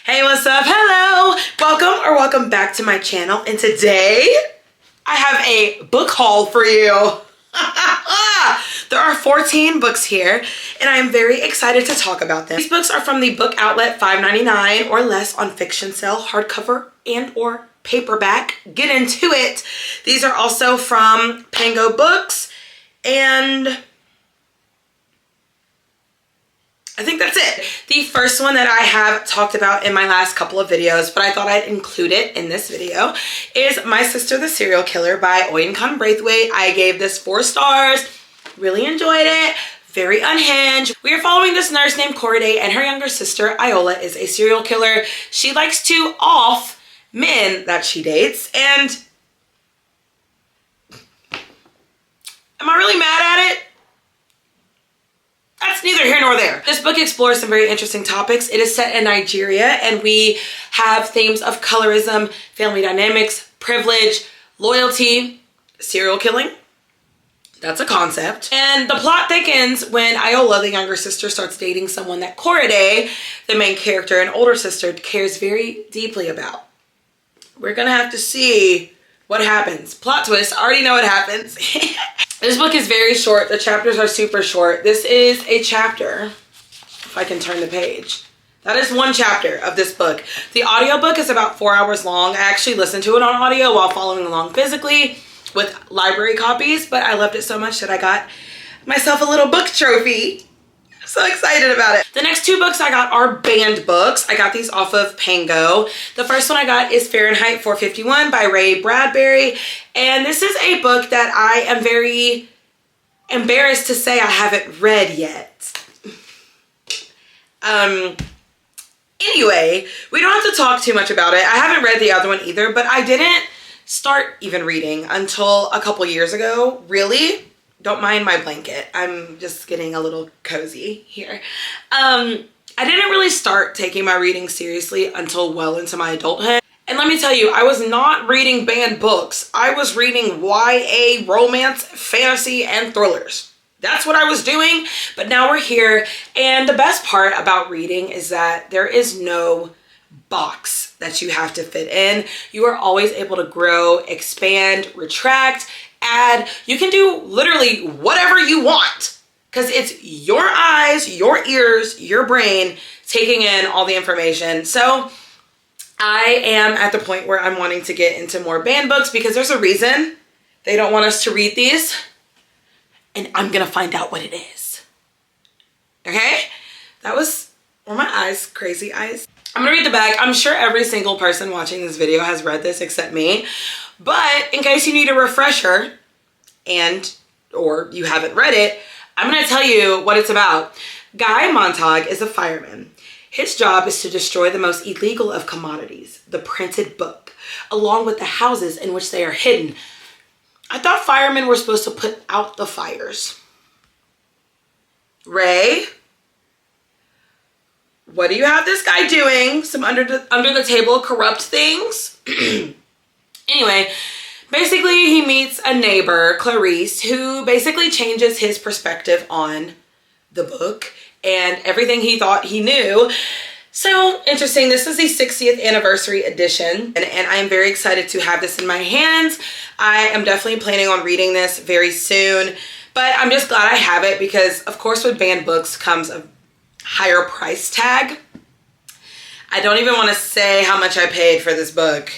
Hey, what's up? Hello! Welcome back to my channel. And today, I have a book haul for you. There are 14 books here, and I am very excited to talk about them. These books are from the book outlet $5.99 or less on Fiction Sale, hardcover and or paperback. Get into it. These are also from Pango Books, and I think that's it. The first one that I have talked about in my last couple of videos, but I thought I'd include it in this video, is My Sister the Serial Killer by Oyekan Braithwaite. I gave this 4 stars. Really enjoyed it. Very unhinged. We are following this nurse named Corday, and her younger sister, Iola, is a serial killer. She likes to off men that she dates, and am I really mad at it? That's neither here nor there. This book explores some very interesting topics. It is set in Nigeria, and we have themes of colorism, family dynamics, privilege, loyalty, serial killing. That's a concept. And the plot thickens when Iola, the younger sister, starts dating someone that Corday, the main character and older sister, cares very deeply about. We're gonna have to see what happens. Plot twist, I already know what happens. This book is very short. The chapters are super short. This is a chapter, if I can turn the page. That is one chapter of this book. The audiobook is about 4 hours long. I actually listened to it on audio while following along physically with library copies, but I loved it so much that I got myself a little book trophy. I'm so excited about it. The next 2 books I got are banned books. I got these off of Pango. The first one I got is Fahrenheit 451 by Ray Bradbury. And this is a book that I am very embarrassed to say I haven't read yet. Anyway, we don't have to talk too much about it. I haven't read the other one either, but I didn't start even reading until a couple years ago. Really? Don't mind my blanket. I'm just getting a little cozy here. I didn't really start taking my reading seriously until well into my adulthood. And let me tell you, I was not reading banned books. I was reading YA, romance, fantasy, and thrillers. That's what I was doing, but now we're here. And the best part about reading is that there is no box that you have to fit in. You are always able to grow, expand, retract, add. You can do literally whatever you want because it's your eyes, your ears, your brain taking in all the information. So I am at the point where I'm wanting to get into more banned books because there's a reason they don't want us to read these, and I'm gonna find out what it is. Okay? That was, were my eyes crazy eyes? I'm gonna read the back. I'm sure every single person watching this video has read this except me. But in case you need a refresher or you haven't read it, I'm gonna tell you what it's about. Guy Montag is a fireman. His job is to destroy the most illegal of commodities, the printed book, along with the houses in which they are hidden. I thought firemen were supposed to put out the fires. Ray? What do you have this guy doing? Some under the table corrupt things? Anyway, basically he meets a neighbor, Clarice, who basically changes his perspective on the book and everything he thought he knew. So interesting. This is the 60th anniversary edition, and I am very excited to have this in my hands. I am definitely planning on reading this very soon, but I'm just glad I have it because, of course, with banned books comes a higher price tag. I don't even want to say how much I paid for this book,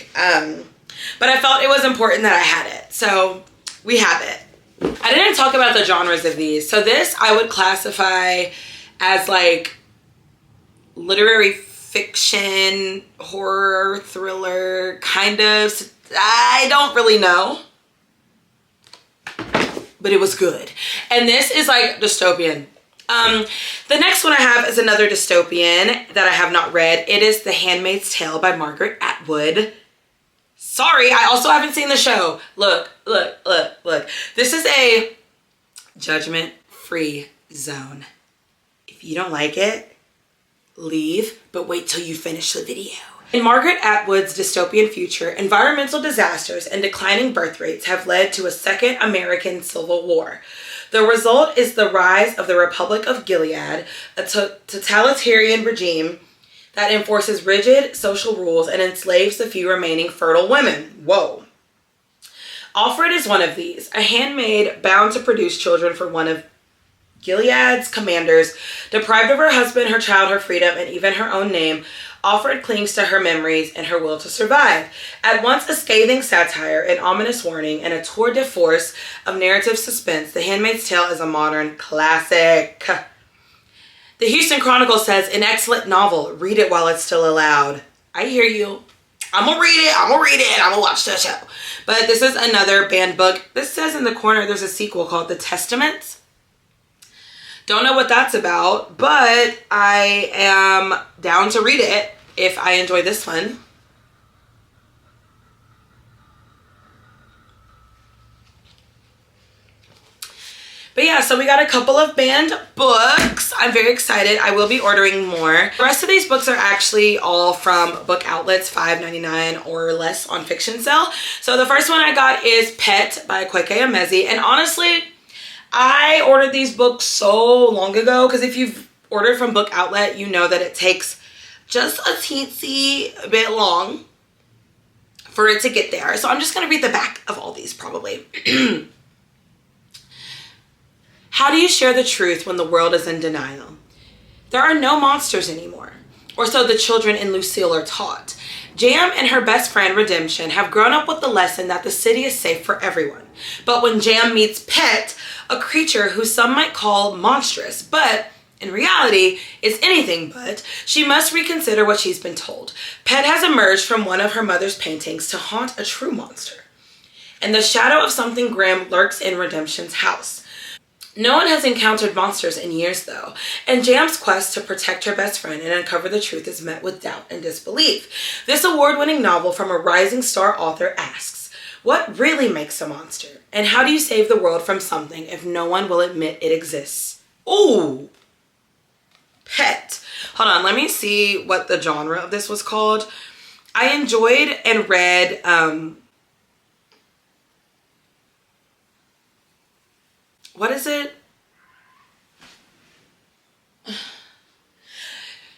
but I felt it was important that I had it. So we have it. I didn't talk about the genres of these. So this I would classify as like literary fiction, horror, thriller, kind of. I don't really know, but it was good. And this is like dystopian. The next one I have is another dystopian that I have not read. It is The Handmaid's Tale by Margaret Atwood. Sorry, I also haven't seen the show. Look. This is a judgment-free zone. If you don't like it, leave, but wait till you finish the video. In Margaret Atwood's dystopian future, environmental disasters and declining birth rates have led to a second American Civil War. The result is the rise of the Republic of Gilead, a totalitarian regime that enforces rigid social rules and enslaves the few remaining fertile women. Whoa. Alfred is one of these, a handmaid bound to produce children for one of Gilead's commanders. Deprived of her husband, her child, her freedom, and even her own name, Alfred clings to her memories and her will to survive. At once a scathing satire, an ominous warning, and a tour de force of narrative suspense, The Handmaid's Tale is a modern classic. The Houston Chronicle says, an excellent novel. Read it while it's still allowed. I hear you. I'm gonna read it. I'm gonna watch the show. But this is another banned book. This says in the corner there's a sequel called The Testaments. Don't know what that's about, but I am down to read it if I enjoy this one. But yeah, so we got a couple of banned books. I'm very excited. I will be ordering more. The rest of these books are actually all from book outlets, $5.99 or less on Fiction Sale. So the first one I got is Pet by Kweke Emezi. And honestly, I ordered these books so long ago, because if you've ordered from book outlet, you know that it takes just a teensy bit long for it to get there. So I'm just going to read the back of all these probably. How do you share the truth when the world is in denial? There are no monsters anymore, or so the children in Lucille are taught. Jam and her best friend, Redemption, have grown up with the lesson that the city is safe for everyone. But when Jam meets Pet, a creature who some might call monstrous, but in reality is anything but, she must reconsider what she's been told. Pet has emerged from one of her mother's paintings to haunt a true monster. And the shadow of something grim lurks in Redemption's house. No one has encountered monsters in years though, and Jam's quest to protect her best friend and uncover the truth is met with doubt and disbelief. This award-winning novel from a rising star author asks, what really makes a monster? And how do you save the world from something if no one will admit it exists? Ooh, Pet. Hold on, let me see what the genre of this was called. I enjoyed and read, what is it?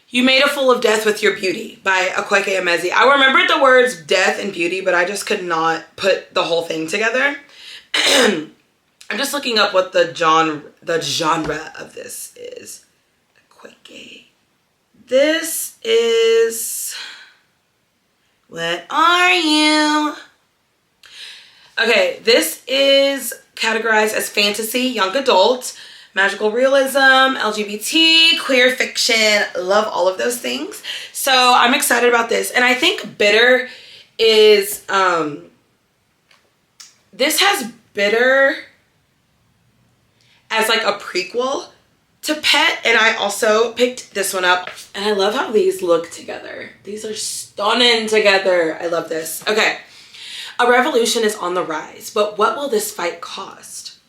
You Made a Fool of Death with Your Beauty by Kweke Emezi. I remembered the words death and beauty, but I just could not put the whole thing together. I'm just looking up what the genre of this is. Kweke. This is... What are you? Okay, this is categorized as fantasy, young adult, magical realism, LGBT, queer fiction. Love all of those things. So I'm excited about this. And I think Bitter is, this has Bitter as like a prequel to Pet. And I also picked this one up. And I love how these look together. These are stunning together. I love this. Okay. A revolution is on the rise, but what will this fight cost?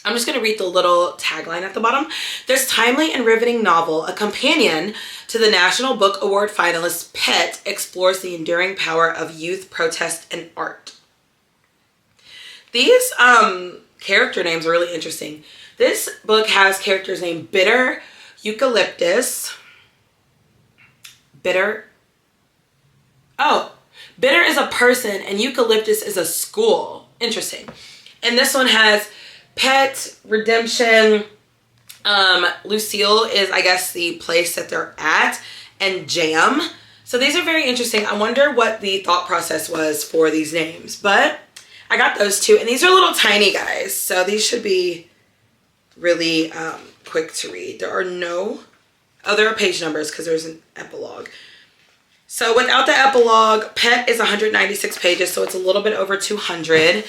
I'm just going to read the little tagline at the bottom. This timely and riveting novel, a companion to the National Book Award finalist Pet, explores the enduring power of youth, protest, and art. These character names are really interesting. This book has characters named Bitter, Eucalyptus, Bitter. Oh, Bitter is a person and Eucalyptus is a school. Interesting. And this one has Pet, Redemption, Lucille is, I guess, the place that they're at, and Jam. So these are very interesting. I wonder what the thought process was for these names, but I got those two, and these are little tiny guys. So these should be really quick to read. There are no, oh, there are page numbers because there's an epilogue. So without the epilogue, Pet is 196 pages, so it's a little bit over 200.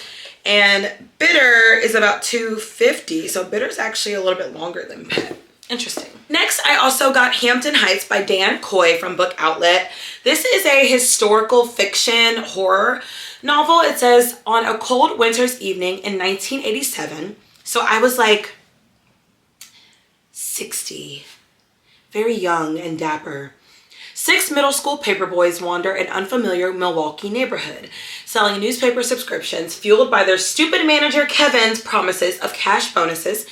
And Bitter is about 250, so Bitter is actually a little bit longer than Pet. Interesting. Next, I also got Hampton Heights by Dan Coy from Book Outlet. This is a historical fiction horror novel. It says, on a cold winter's evening in 1987, so I was like 60, very young and dapper. 6 middle school paperboys wander an unfamiliar Milwaukee neighborhood, selling newspaper subscriptions fueled by their stupid manager Kevin's promises of cash bonuses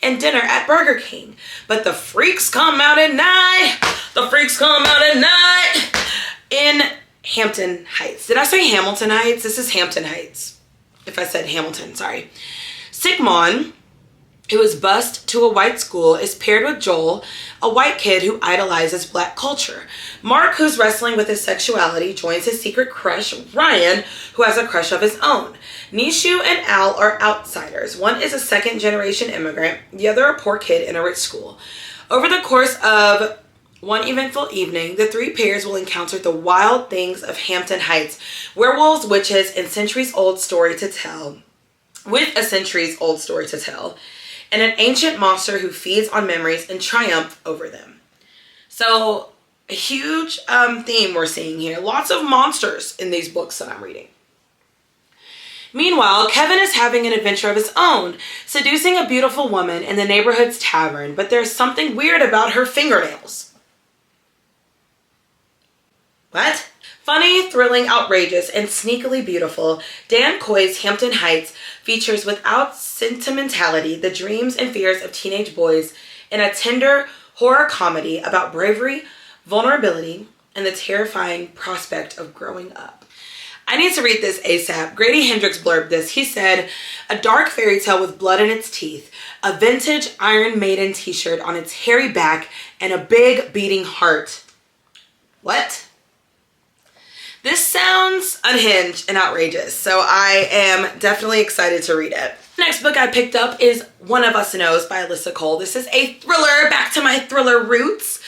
and dinner at Burger King. But the freaks come out at night. The freaks come out at night in Hampton Heights. Did I say Hamilton Heights? This is Hampton Heights. If I said Hamilton, sorry. Sigmund, who is bused to a white school, is paired with Joel, a white kid who idolizes black culture. Mark, who's wrestling with his sexuality, joins his secret crush, Ryan, who has a crush of his own. Nishu and Al are outsiders. One is a second-generation immigrant, the other a poor kid in a rich school. Over the course of one eventful evening, the three pairs will encounter the wild things of Hampton Heights, werewolves, witches, and centuries-old story to tell, and an ancient monster who feeds on memories and triumph over them. So, a huge theme we're seeing here. Lots of monsters in these books that I'm reading. Meanwhile, Kevin is having an adventure of his own, seducing a beautiful woman in the neighborhood's tavern, but there's something weird about her fingernails. What? Funny, thrilling, outrageous, and sneakily beautiful, Dan Coy's Hampton Heights features without sentimentality the dreams and fears of teenage boys in a tender horror comedy about bravery, vulnerability, and the terrifying prospect of growing up. I need to read this ASAP. Grady Hendrix blurbed this. He said, a dark fairy tale with blood in its teeth, a vintage Iron Maiden t-shirt on its hairy back, and a big beating heart. What? This sounds unhinged and outrageous, so I am definitely excited to read it. The next book I picked up is One of Us Knows by Alyssa Cole. This is a thriller, back to my thriller roots.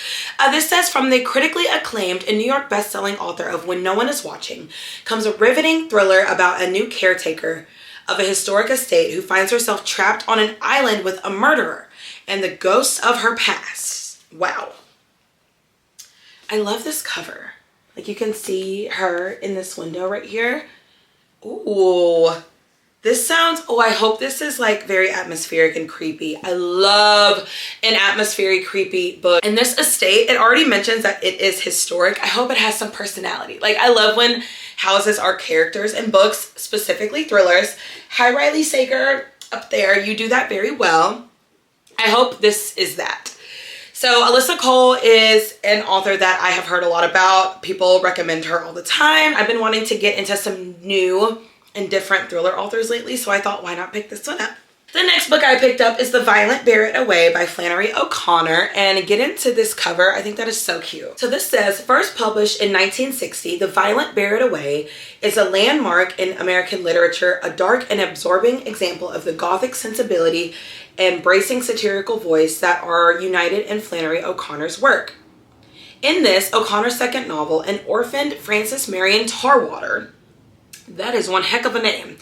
This says, from the critically acclaimed and New York best-selling author of When No One Is Watching comes a riveting thriller about a new caretaker of a historic estate who finds herself trapped on an island with a murderer and the ghosts of her past. Wow. I love this cover. Like, you can see her in this window right here. Ooh, this sounds, oh, I hope this is like very atmospheric and creepy. I love an atmospheric, creepy book. In this estate, it already mentions that it is historic. I hope it has some personality. Like, I love when houses are characters in books, specifically thrillers. Hi, Riley Sager, up there. You do that very well. I hope this is that. So Alyssa Cole is an author that I have heard a lot about. People recommend her all the time. I've been wanting to get into some new and different thriller authors lately, so I thought, why not pick this one up? The next book I picked up is The Violent Bear It Away by Flannery O'Connor, and get into this cover. I think that is so cute. So this says, first published in 1960, The Violent Bear It Away is a landmark in American literature, a dark and absorbing example of the gothic sensibility and bracing satirical voice that are united in Flannery O'Connor's work. In this, O'Connor's second novel, an orphaned Frances Marion Tarwater, that is one heck of a name,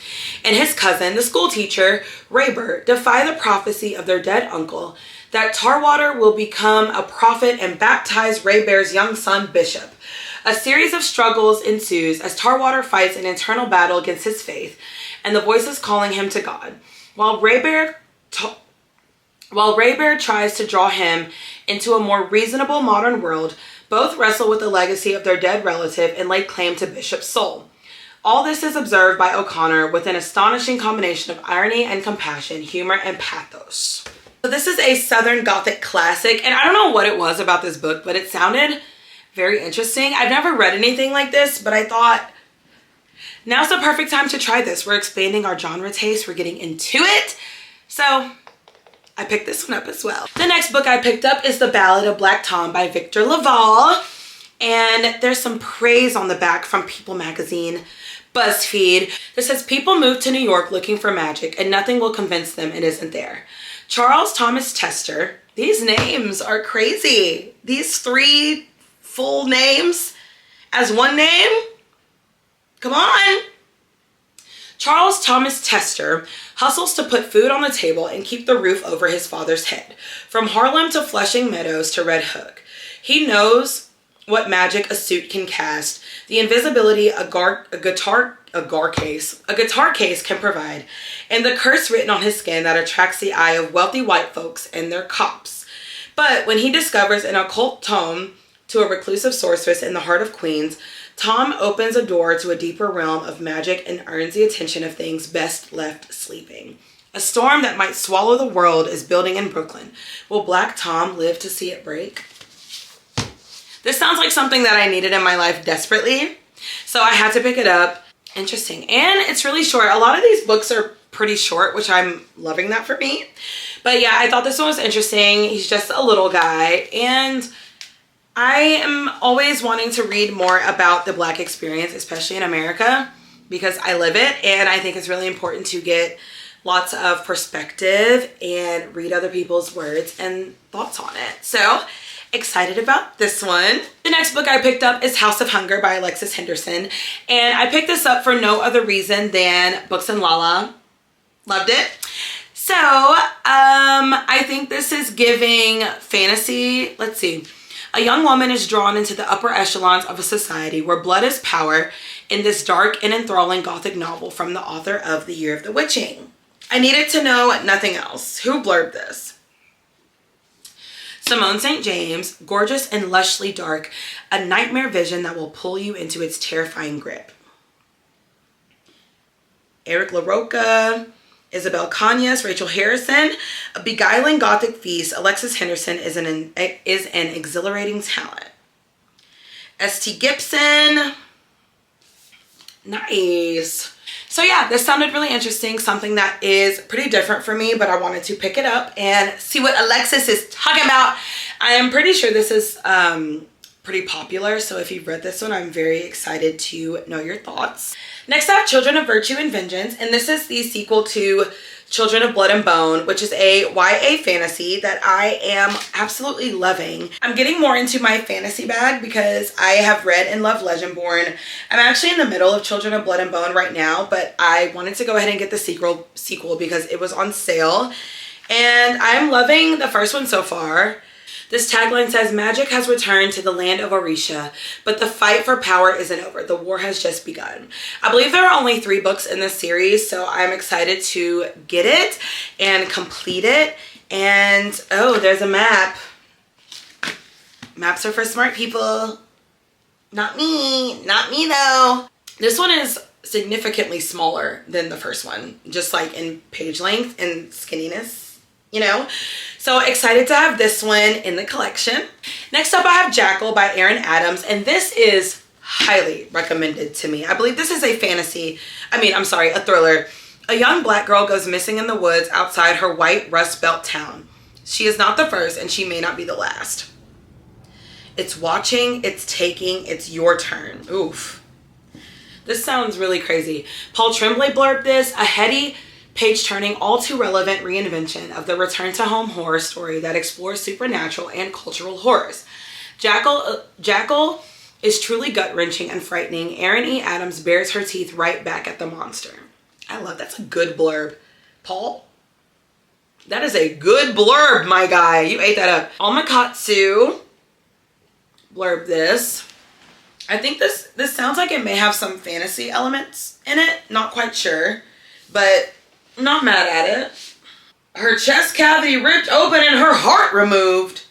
and his cousin, the school teacher, Raybert, defy the prophecy of their dead uncle that Tarwater will become a prophet and baptize Raybert's young son, Bishop. A series of struggles ensues as Tarwater fights an internal battle against his faith and the voices calling him to God. While Raybert tries to draw him into a more reasonable modern world, both wrestle with the legacy of their dead relative and lay claim to Bishop's soul. All this is observed by O'Connor with an astonishing combination of irony and compassion, humor and pathos. So this is a Southern Gothic classic, and I don't know what it was about this book, but it sounded very interesting. I've never read anything like this, but I thought, now's the perfect time to try this. We're expanding our genre taste. We're getting into it. So I picked this one up as well. The next book I picked up is The Ballad of Black Tom by Victor Laval. And there's some praise on the back from People magazine, BuzzFeed, that says people move to New York looking for magic and nothing will convince them it isn't there. Charles Thomas Tester, these names are crazy. These three full names as one name? Come on. Charles Thomas Tester hustles to put food on the table and keep the roof over his father's head. From Harlem to Flushing Meadows to Red Hook, he knows what magic a suit can cast, the invisibility a guitar case can provide, and the curse written on his skin that attracts the eye of wealthy white folks and their cops. But when he discovers an occult tome to a reclusive sorceress in the heart of Queens, Tom opens a door to a deeper realm of magic and earns the attention of things best left sleeping. A storm that might swallow the world is building in Brooklyn. Will Black Tom live to see it break? This sounds like something that I needed in my life desperately, so I had to pick it up. Interesting. And it's really short. A lot of these books are pretty short, which I'm loving that for me. But yeah, I thought this one was interesting. He's just a little guy, and I am always wanting to read more about the Black experience, especially in America, because I live it, and I think it's really important to get lots of perspective and read other people's words and thoughts on it. So excited about this one. The next book I picked up is House of Hunger by Alexis Henderson, and I picked this up for no other reason than Books and Lala. Loved it. So I think this is giving fantasy. Let's see. A young woman is drawn into the upper echelons of a society where blood is power in this dark and enthralling gothic novel from the author of The Year of the Witching. I needed to know nothing else. Who blurbed this? Simone St. James, gorgeous and lushly dark, a nightmare vision that will pull you into its terrifying grip. Eric LaRocca, Isabel Cañas, Rachel Harrison, a beguiling gothic feast. Alexis Henderson is an exhilarating talent. S.T. Gibson, nice. So yeah, this sounded really interesting, something that is pretty different for me, but I wanted to pick it up and see what Alexis is talking about. I am pretty sure this is pretty popular, so if you've read this one, I'm very excited to know your thoughts. Next I have Children of Virtue and Vengeance, and this is the sequel to Children of Blood and Bone, which is a YA fantasy that I am absolutely loving. I'm getting more into my fantasy bag because I have read and loved Legendborn. I'm actually in the middle of Children of Blood and Bone right now, but I wanted to go ahead and get the sequel because it was on sale, and I'm loving the first one so far. This tagline says, magic has returned to the land of Orisha, but the fight for power isn't over. The war has just begun. I believe there are only 3 books in this series, so I'm excited to get it and complete it. And, oh, there's a map. Maps are for smart people. Not me. Not me, though. This one is significantly smaller than the first one, just like in page length and skinniness, you know? So excited to have this one in the collection. Next up I have Jackal by Erin Adams, and this is highly recommended to me. I believe this is a a thriller. A young Black girl goes missing in the woods outside her white Rust Belt town. She is not the first, and she may not be the last. It's watching, it's taking, it's your turn. Oof. This sounds really crazy. Paul Tremblay blurbed this, a heady, page-turning, all-too-relevant reinvention of the return-to-home horror story that explores supernatural and cultural horrors. Jackal is truly gut-wrenching and frightening. Erin E. Adams bares her teeth right back at the monster. I love that's a good blurb. Paul? That is a good blurb, my guy. You ate that up. Omakatsu blurbed this. I think this sounds like it may have some fantasy elements in it. Not quite sure, but not mad at it. Her chest cavity ripped open and her heart removed.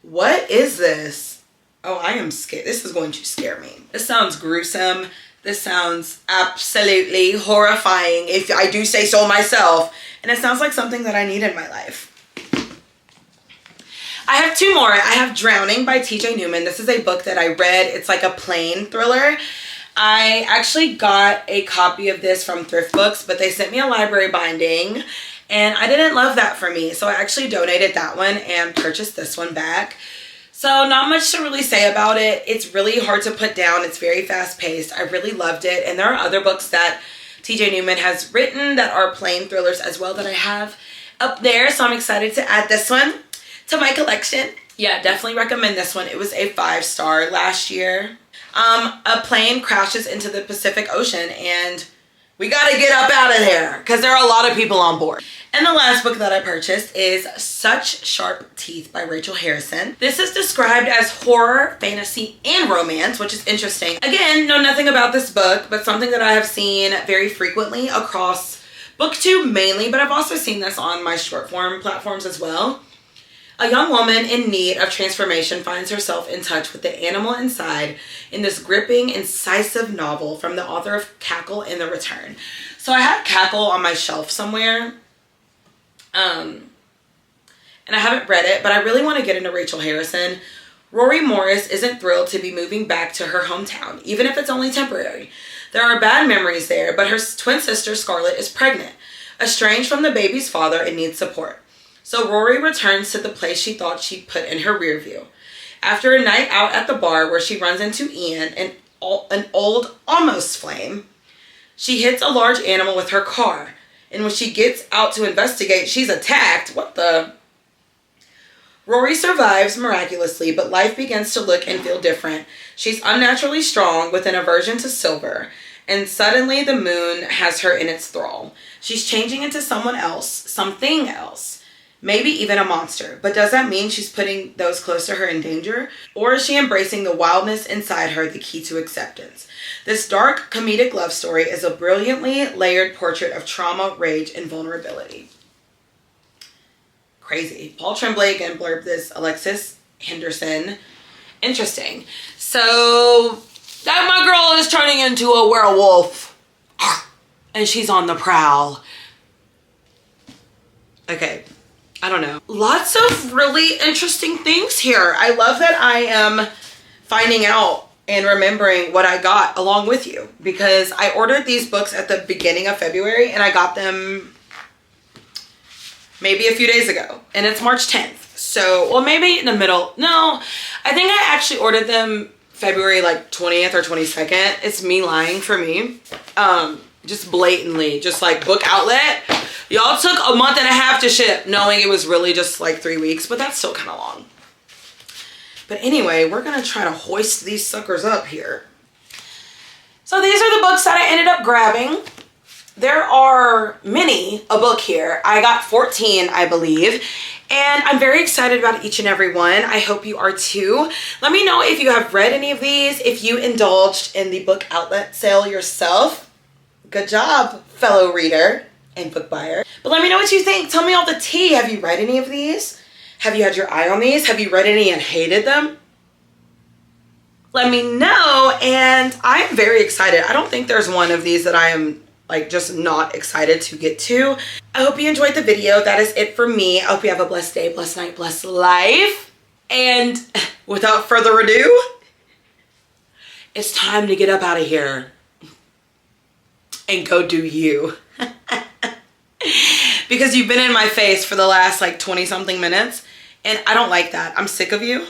What is this? Oh, I am scared. This is going to scare me. This sounds gruesome. This sounds absolutely horrifying, if I do say so myself. And it sounds like something that I need in my life. I have 2 more. I have Drowning by TJ Newman. This is a book that I read. It's like a plain thriller. I actually got a copy of this from Thrift Books, but they sent me a library binding, and I didn't love that for me. So I actually donated that one and purchased this one back. So not much to really say about it. It's really hard to put down. It's very fast-paced. I really loved it. And there are other books that TJ Newman has written that are plain thrillers as well that I have up there. So I'm excited to add this one to my collection. Yeah, definitely recommend this one. It was a 5-star last year. A plane crashes into the Pacific Ocean and we gotta get up out of there because there are a lot of people on board. And the last book that I purchased is Such Sharp Teeth by Rachel Harrison. This is described as horror, fantasy, and romance, which is interesting. Again, know nothing about this book, but something that I have seen very frequently across BookTube mainly, but I've also seen this on my short form platforms as well. A young woman in need of transformation finds herself in touch with the animal inside in this gripping, incisive novel from the author of Cackle and the Return. So I have Cackle on my shelf somewhere, And I haven't read it, but I really want to get into Rachel Harrison. Rory Morris isn't thrilled to be moving back to her hometown, even if it's only temporary. There are bad memories there, but her twin sister Scarlett is pregnant, estranged from the baby's father, and needs support. So Rory returns to the place she thought she'd put in her rear view. After a night out at the bar where she runs into Ian, an old almost flame, she hits a large animal with her car. And when she gets out to investigate, she's attacked. What the? Rory survives miraculously, but life begins to look and feel different. She's unnaturally strong with an aversion to silver, and suddenly the moon has her in its thrall. She's changing into someone else, something else, maybe even a monster. But does that mean she's putting those close to her in danger? Or is she embracing the wildness inside her, the key to acceptance? This dark comedic love story is a brilliantly layered portrait of trauma, rage, and vulnerability. Crazy. Paul Tremblay again blurbed this, Alexis Henderson. Interesting. So that my girl is turning into a werewolf and she's on the prowl. Okay. I don't know. Lots of really interesting things here. I love that I am finding out and remembering what I got along with you, because I ordered these books at the beginning of February and I got them maybe a few days ago, and it's March 10th. So, well, maybe in the middle. No, I think I actually ordered them February like 20th or 22nd. It's me lying for me. Just blatantly, just like Book Outlet. Y'all took a month and a half to ship, knowing it was really just like 3 weeks, but that's still kind of long. But anyway, we're gonna try to hoist these suckers up here. So these are the books that I ended up grabbing. There are many a book here. I got 14, I believe. And I'm very excited about each and every one. I hope you are too. Let me know if you have read any of these, if you indulged in the Book Outlet sale yourself. Good job, fellow reader and book buyer. But let me know what you think. Tell me all the tea. Have you read any of these? Have you had your eye on these? Have you read any and hated them? Let me know. And I am very excited. I don't think there's one of these that I am like just not excited to get to. I hope you enjoyed the video. That is it for me. I hope you have a blessed day, blessed night, blessed life. And without further ado, it's time to get up out of here and go do you. Because you've been in my face for the last like 20 something minutes and I don't like that. I'm sick of you.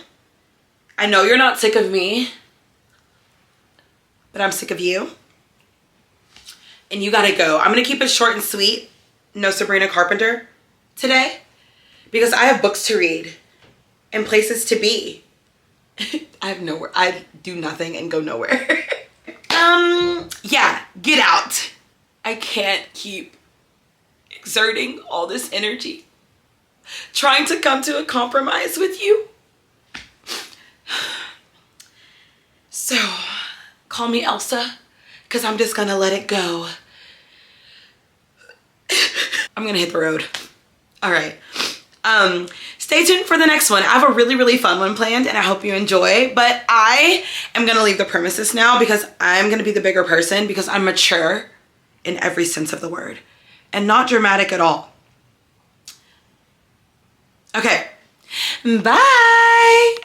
I know you're not sick of me, but I'm sick of you. And you gotta go. I'm gonna keep it short and sweet. No Sabrina Carpenter today, because I have books to read and places to be. I do nothing and go nowhere. Yeah, get out. I can't keep exerting all this energy trying to come to a compromise with you. So, call me Elsa, because I'm just gonna let it go. I'm gonna hit the road. All right. Stay tuned for the next one. I have a really, really fun one planned and I hope you enjoy, but I am gonna leave the premises now because I'm gonna be the bigger person, because I'm mature in every sense of the word and not dramatic at all. Okay, bye.